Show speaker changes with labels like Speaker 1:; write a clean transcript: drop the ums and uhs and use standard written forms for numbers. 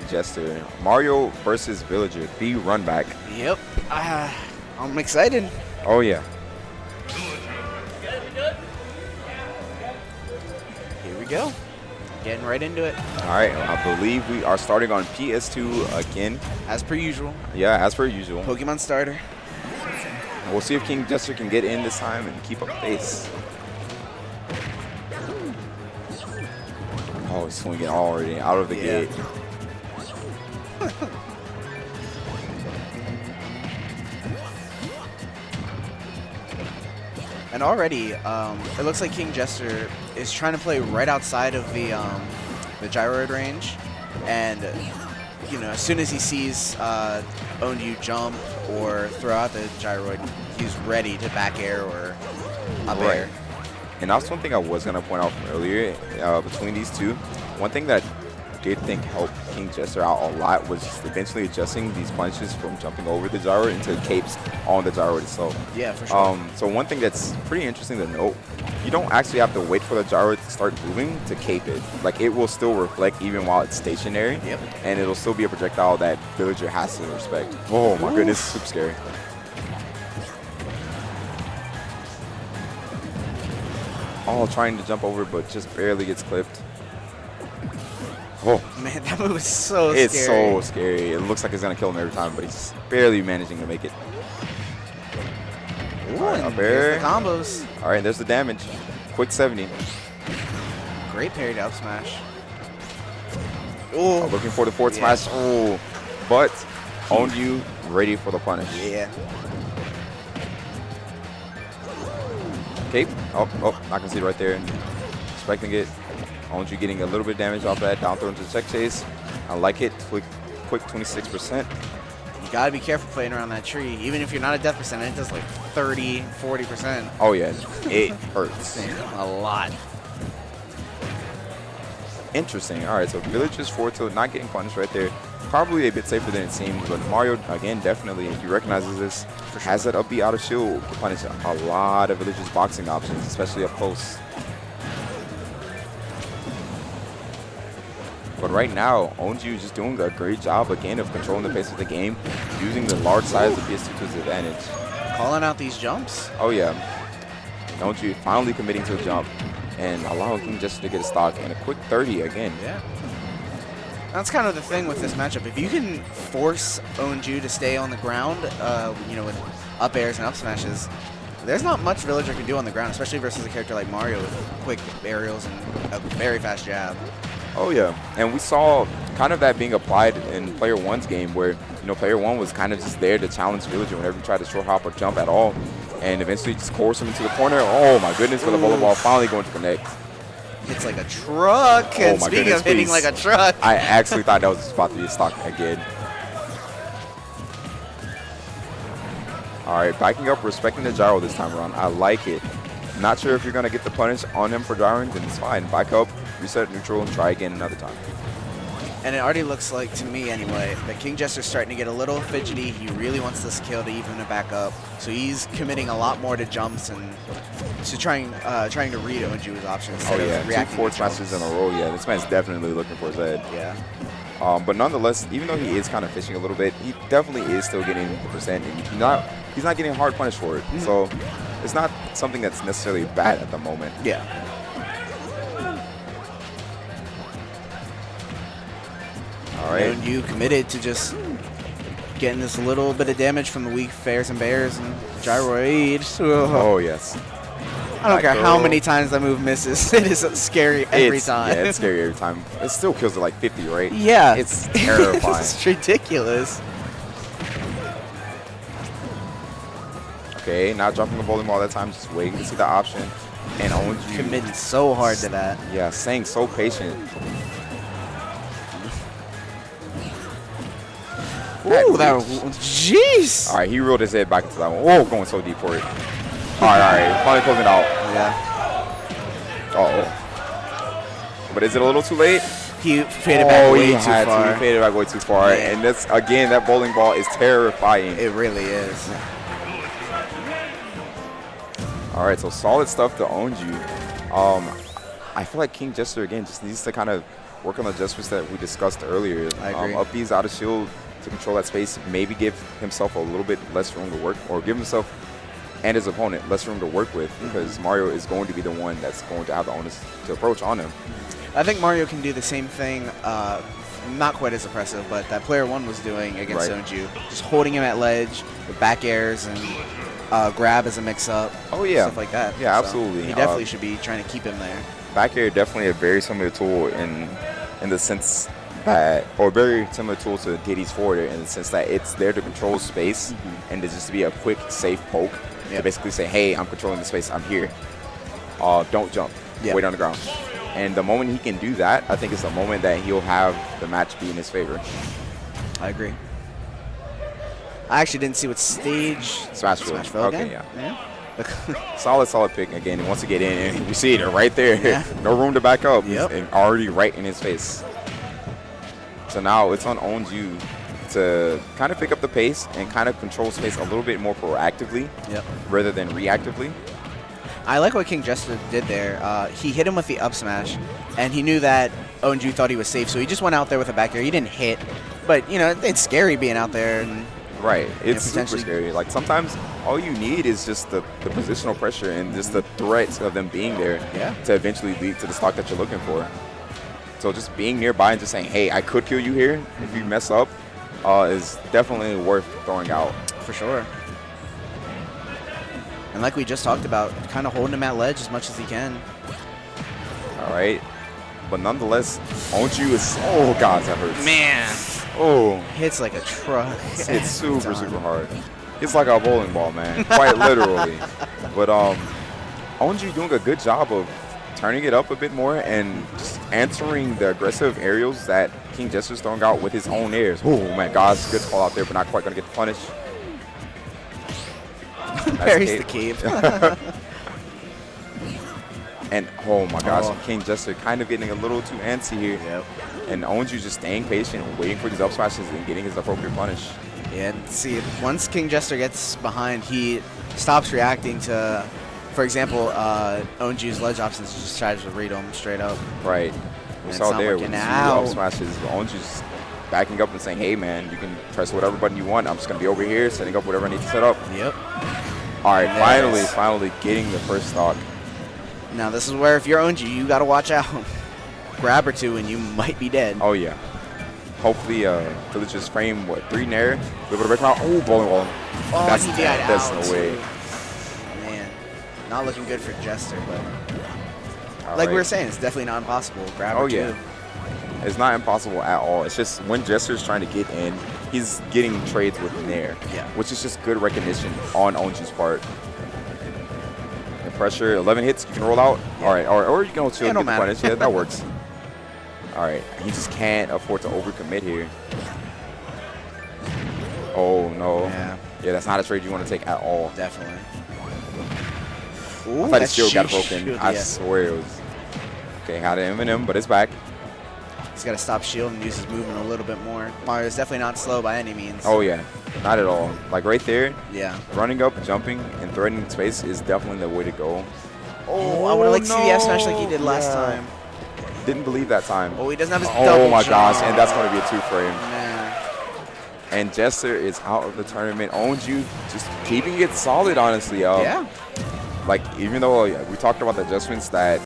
Speaker 1: KingJester. Mario versus Villager, the run back.
Speaker 2: Yep. I'm excited.
Speaker 1: Oh, yeah.
Speaker 2: Here we go. Getting right into it.
Speaker 1: All right, I believe we are starting on PS2 again.
Speaker 2: As per usual.
Speaker 1: Yeah, as per usual.
Speaker 2: Pokemon starter.
Speaker 1: We'll see if KingJester can get in this time and keep up pace. Oh, he's swinging already out of the gate.
Speaker 2: And already, it looks like KingJester is trying to play right outside of the gyroid range, and you know, as soon as he sees OwnedYew jump or throw out the gyroid, he's ready to back air or up air.
Speaker 1: And that's one thing I was gonna point out from earlier between these two. One thing that I did think helped KingJester out a lot was just eventually adjusting these punches from jumping over the gyroid into capes on the gyroid itself.
Speaker 2: Yeah, for sure.
Speaker 1: So one thing that's pretty interesting to note, you don't actually have to wait for the gyroid to start moving to cape it. Like, it will still reflect even while it's stationary.
Speaker 2: Yep. And
Speaker 1: it'll still be a projectile that Villager has to respect. Oh my goodness, super scary. Oh, trying to jump over, but just barely gets clipped. Oh.
Speaker 2: Man, that move is so scary.
Speaker 1: It's so scary. It looks like it's going to kill him every time, but he's barely managing to make it.
Speaker 2: Ooh, all right, up air. The combos.
Speaker 1: All right, there's the damage. Quick 70.
Speaker 2: Great parry to up smash. Oh,
Speaker 1: looking for the forward smash. Oh, but OwnedYew ready for the punish.
Speaker 2: Yeah.
Speaker 1: Cape. Oh, not gonna see it right there. Expecting it. OwnedYew getting a little bit of damage off that. Down throw into the check chase. I like it. Quick 26%.
Speaker 2: You gotta be careful playing around that tree. Even if you're not a death percent, it does like 30, 40%.
Speaker 1: Oh yeah, it hurts.
Speaker 2: A lot.
Speaker 1: Interesting. All right, so Villager's forward tilt not getting punished right there. Probably a bit safer than it seems, but Mario, again, definitely, if he recognizes this, has that up B out of shield to punish a lot of Villager's boxing options, especially up close. But right now, OwnedYew is just doing a great job, again, of controlling the pace of the game, using the large size of PS2 to his advantage.
Speaker 2: Calling out these jumps.
Speaker 1: Oh, yeah. OwnedYew finally committing to a jump and allowing KingJester to get a stock and a quick 30 again.
Speaker 2: Yeah. That's kind of the thing with this matchup. If you can force OwnedYew to stay on the ground, you know, with up airs and up smashes, there's not much Villager can do on the ground, especially versus a character like Mario with quick aerials and a very fast jab.
Speaker 1: Oh, yeah. And we saw kind of that being applied in Player One's game where, you know, Player One was kind of just there to challenge Villager whenever he tried to short hop or jump at all. And eventually just coerce him into the corner. Oh, my goodness, for the bowling ball finally going to connect.
Speaker 2: Hits like a truck. And speaking of hitting like a truck.
Speaker 1: I actually thought that was about to be a stock again. All right, backing up, respecting the gyro this time around. I like it. Not sure if you're going to get the punish on him for gyroing, then it's fine. Back up, reset neutral, and try again another time.
Speaker 2: And it already looks like, to me anyway, that KingJester's starting to get a little fidgety. He really wants this kill to even it back up. So he's committing a lot more to jumps and to trying to read OwnedYew's options.
Speaker 1: Oh, yeah, 2 forward smashes in a row. Yeah, this man's definitely looking for his head.
Speaker 2: Yeah.
Speaker 1: But nonetheless, even though he is kind of fishing a little bit, he definitely is still getting the percent. And he's not getting hard punished for it. Mm-hmm. So it's not something that's necessarily bad at the moment.
Speaker 2: Yeah.
Speaker 1: All right.
Speaker 2: OwnedYew committed to just getting this little bit of damage from the weak fairs and bears and gyroid.
Speaker 1: Oh, yes.
Speaker 2: I don't care how many times that move misses. It is scary every time.
Speaker 1: Yeah, it's scary every time. It still kills at like 50, right?
Speaker 2: Yeah.
Speaker 1: It's terrifying.
Speaker 2: It's ridiculous.
Speaker 1: Okay, not dropping the bowling ball that time, just waiting to see the option. And OwnedYew
Speaker 2: committing so hard to that.
Speaker 1: Yeah, staying so patient.
Speaker 2: Ooh, that jeez.
Speaker 1: All right, he reeled his head back into that one. Whoa, going so deep for it. All right, finally closing it out.
Speaker 2: Yeah.
Speaker 1: Uh-oh. But is it a little too late?
Speaker 2: He faded back way too far.
Speaker 1: He faded back way too far. Yeah. And that's, again, that bowling ball is terrifying.
Speaker 2: It really is.
Speaker 1: All right, so solid stuff to OwnedYew. I feel like KingJester, again, just needs to kind of work on the adjustments that we discussed earlier.
Speaker 2: I agree.
Speaker 1: Up B's out of shield to control that space, maybe give himself a little bit less room to work, or give himself and his opponent less room to work with, because Mario is going to be the one that's going to have the onus to approach on him.
Speaker 2: I think Mario can do the same thing, not quite as impressive, but that player 1 was doing against OwnedYew. Just holding him at ledge with back airs and grab as a mix-up.
Speaker 1: Oh, yeah.
Speaker 2: Stuff like that.
Speaker 1: Yeah,
Speaker 2: So
Speaker 1: absolutely.
Speaker 2: he definitely should be trying to keep him there.
Speaker 1: Back air definitely a very similar tool in the sense that, or very similar tool to Diddy's forward air in the sense that it's there to control space and to just be a quick, safe poke to basically say, hey, I'm controlling the space, I'm here. Don't jump, wait on the ground. And the moment he can do that, I think it's the moment that he'll have the match be in his favor.
Speaker 2: I agree. I actually didn't see what stage
Speaker 1: Smashville. Okay,
Speaker 2: again?
Speaker 1: Yeah. Solid pick again. He wants to get in, and you see it right there.
Speaker 2: Yeah.
Speaker 1: No room to back up.
Speaker 2: Yep.
Speaker 1: And already right in his face. So now it's on OwnedYew to kind of pick up the pace and kind of control space a little bit more proactively rather than reactively.
Speaker 2: I like what KingJester did there. He hit him with the up smash, and he knew that OwnedYew thought he was safe, so he just went out there with a back air. He didn't hit, but, you know, it's scary being out there. And
Speaker 1: right. It's super scary. Like, sometimes all you need is just the positional pressure and just the threats of them being there to eventually lead to the stock that you're looking for. So just being nearby and just saying, hey, I could kill you here if you mess up is definitely worth throwing out.
Speaker 2: For sure. And like we just talked about, kind of holding him at ledge as much as he can.
Speaker 1: All right. But nonetheless, OwnedYew is, oh, God, that hurts.
Speaker 2: Man.
Speaker 1: Oh.
Speaker 2: Hits like a truck.
Speaker 1: It's super hard. It's like a bowling ball, man. Quite literally. But OwnedYew doing a good job of turning it up a bit more and just answering the aggressive aerials that KingJester's throwing out with his own airs. Oh, my gosh. Good call out there, but not quite going to get the punish.
Speaker 2: Parries the cape.
Speaker 1: And oh my gosh, KingJester kind of getting a little too antsy here.
Speaker 2: Yep.
Speaker 1: And OwnedYew just staying patient, waiting for these up smashes and getting his appropriate punish.
Speaker 2: Yeah, and see, once KingJester gets behind, he stops reacting to, for example, OwnedYew's ledge options, just tries to read him straight up.
Speaker 1: Right. We saw there with up smashes, OwnedYew's backing up and saying, hey man, you can press whatever button you want. I'm just going to be over here, setting up whatever I need to set up.
Speaker 2: Yep.
Speaker 1: All right, finally getting the first stock.
Speaker 2: Now this is where if you're OwnedYew, you got to watch out. Grab or two and you might be dead.
Speaker 1: Oh yeah. Hopefully, Villager's frame, 3 nair, a little bit of break out. Oh, bowling wall.
Speaker 2: Oh,
Speaker 1: that's
Speaker 2: he died out.
Speaker 1: That's no way.
Speaker 2: Man, not looking good for Jester, but
Speaker 1: All
Speaker 2: like we were saying, it's definitely not impossible. Grab or two.
Speaker 1: Yeah. It's not impossible at all. It's just when Jester's trying to get in, he's getting trades with nair, which is just good recognition on OwnedYew's part. And pressure, 11 hits, you can roll out. All right, or you can also get the punish. Yeah, that works. All right, he just can't afford to overcommit here. Oh, no. Yeah, that's not a trade you want to take at all.
Speaker 2: Definitely.
Speaker 1: Ooh, I thought his shield got broken. I swear it was. Okay, had an M&M, but it's back.
Speaker 2: He's got to stop shield and use his movement a little bit more. Mario's definitely not slow by any means.
Speaker 1: Oh, yeah. Not at all. Like right there,
Speaker 2: yeah.
Speaker 1: Running up, jumping, and threatening space is definitely the way to go.
Speaker 2: Oh, I would have liked to see the F smash like he did last time.
Speaker 1: Didn't believe that time.
Speaker 2: Oh, he doesn't have his double
Speaker 1: Oh, my
Speaker 2: jump.
Speaker 1: gosh, and that's going to be a 2-frame.
Speaker 2: Man.
Speaker 1: And Jester is out of the tournament. OwnedYew just keeping it solid, honestly.
Speaker 2: Yeah.
Speaker 1: Like, even though we talked about the adjustments that